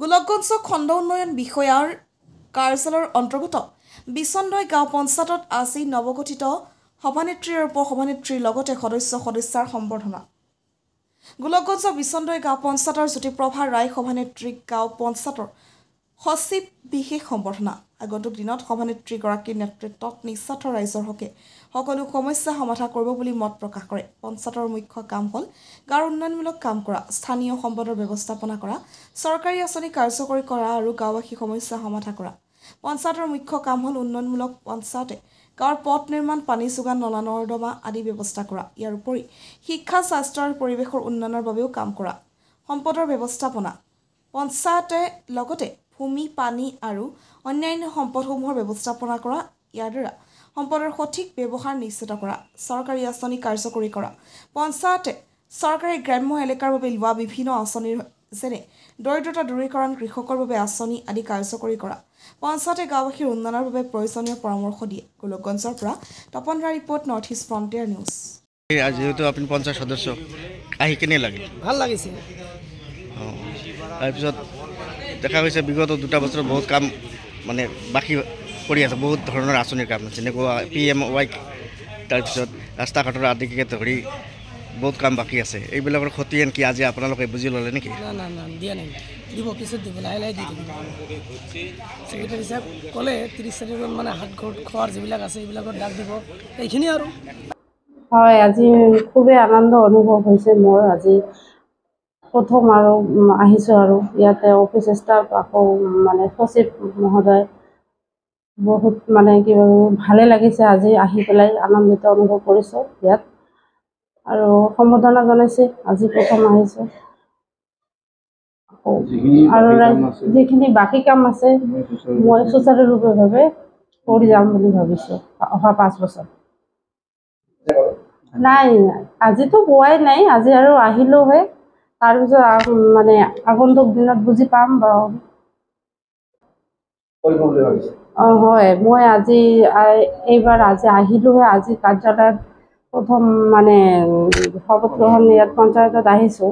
গোলকগঞ্জ খণ্ড উন্নয়ন বিষয়াৰ কাৰ্যালয়ৰ অন্তৰ্গত বিচন্দৈ গাঁও পঞ্চায়তত আজি নৱগঠিত সভানেত্ৰী আৰু উপসভানেত্ৰীৰ লগতে সদস্যাৰ সম্বৰ্ধনা। গোলকগঞ্জ বিচন্দৈ গাঁও পঞ্চায়তৰ জ্যোতিপ্ৰভা ৰায় সভানেত্ৰীক গাঁও পঞ্চায়তৰ সচিব বিশেষ সম্বৰ্ধনা। আগন্তুক দিনত সভানেত্ৰীগৰাকীৰ নেতৃত্বত নিস্বাৰ্থ ৰাইজৰ হকে সকলো সমস্যা সমাধান কৰিব বুলি মত প্ৰকাশ কৰে। পঞ্চায়তৰ মুখ্য কাম হ'ল গাঁৱৰ উন্নয়নমূলক কাম কৰা, স্থানীয় সম্পদৰ ব্যৱস্থাপনা কৰা, চৰকাৰী আঁচনি কাৰ্যকৰী কৰা আৰু গাঁওবাসীৰ সমস্যা সমাধান কৰা। পঞ্চায়তৰ মুখ্য কাম হ'ল উন্নয়নমূলক পঞ্চায়তে গাঁৱৰ পথ নিৰ্মাণ, পানী যোগান, নলা নৰ্দমা আদি ব্যৱস্থা কৰা। ইয়াৰ উপৰি শিক্ষা, স্বাস্থ্য আৰু পৰিৱেশৰ উন্নয়নৰ বাবেও কাম কৰা। সম্পদৰ ব্যৱস্থাপনা পঞ্চায়তে লগতে ভূমি, পানী আৰু অন্যান্য সম্পদসমূহৰ ব্যৱস্থাপনা কৰা। ইয়াৰ দ্বাৰা সম্পদৰ সঠিক ব্যৱহাৰ নিশ্চিত কৰা, চৰকাৰী আঁচনি কাৰ্যকৰী কৰা। পঞ্চায়তে চৰকাৰী গ্ৰাম্য এলেকাৰ বাবে লোৱা বিভিন্ন আঁচনিৰ যেনে দৰিদ্ৰতা দূৰীকৰণ, কৃষকৰ বাবে আঁচনি আদি কাৰ্যকৰী কৰা। পঞ্চায়তে গাঁওবাসীৰ উন্নয়নৰ বাবে প্ৰয়োজনীয় পৰামৰ্শ দিয়ে। গোলকগঞ্জৰ পৰা Tapan Roy report, north east frontier news. যেহেতু আপুনি পঞ্চায়ত সদস্য আহি কেনে লাগিল? ভাল লাগিছে। তাৰপিছত দেখা গৈছে বিগত 2 বছৰত বহুত কাম মানে বাকী কৰি আছে, বহুত ধৰণৰ আঁচনিৰ কাম যেনেকুৱা PMY, তাৰপিছত ৰাস্তা ঘাটৰ আদিকে ধৰি বহুত কাম বাকী আছে। এইবিলাকৰ ক্ষতি কি আজি আপোনালোকে বুজি ল'লে নেকি? না দিয়া নাই, দিব পিছত দিব, লাহে লাহে দি থাকিব। ছেক্ৰেটাৰী চাহেব ক'লে 30 তাৰিখত মানে হাত ঘৰত খোৱাৰ যিবিলাক আছে এইবিলাকৰ ডাক দিব, এইখিনি আৰু। হয়, আজি খুবেই আনন্দ অনুভৱ হৈছে মোৰ। আজি প্ৰথম আৰু আহিছোঁ আৰু ইয়াতে অফিচ ষ্টাফ, আকৌ মানে সচিব মহোদয়, বহুত মানে কি ভালে লাগিছে। আজি আহি পেলাই আনন্দিত অনুভৱ কৰিছোঁ ইয়াত আৰু সম্বৰ্ধনা জনাইছে। আজি প্ৰথম আহিছোঁ আৰু যিখিনি বাকী কাম আছে মই সুচাৰুৰূপেভাৱে কৰি যাম বুলি ভাবিছোঁ অহা 5 বছৰ। নাই, আজিতো পোৱাই নাই, আজি আৰু আহিলোহে। তাৰপিছত মানে আগন্তুক দিনত বুজি পাম বাৰু। হয়, মই আজি এইবাৰ আহিলোহে। আজি কাৰ্যালয়ত প্ৰথম মানে শপত গ্ৰহণ ইয়াত পঞ্চায়তত আহিছোঁ।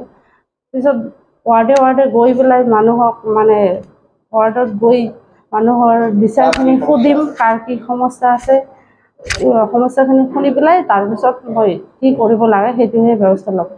পিছত ৱাৰ্ডে গৈ পেলাই মানুহক মানে ৱাৰ্ডত গৈ মানুহৰ বিচাৰখিনি সুধিম, কাৰ কি সমস্যা আছে, সমস্যাখিনি শুনি পেলাই তাৰপিছত মই কি কৰিব লাগে সেইটোহে ব্যৱস্থা ল'ম।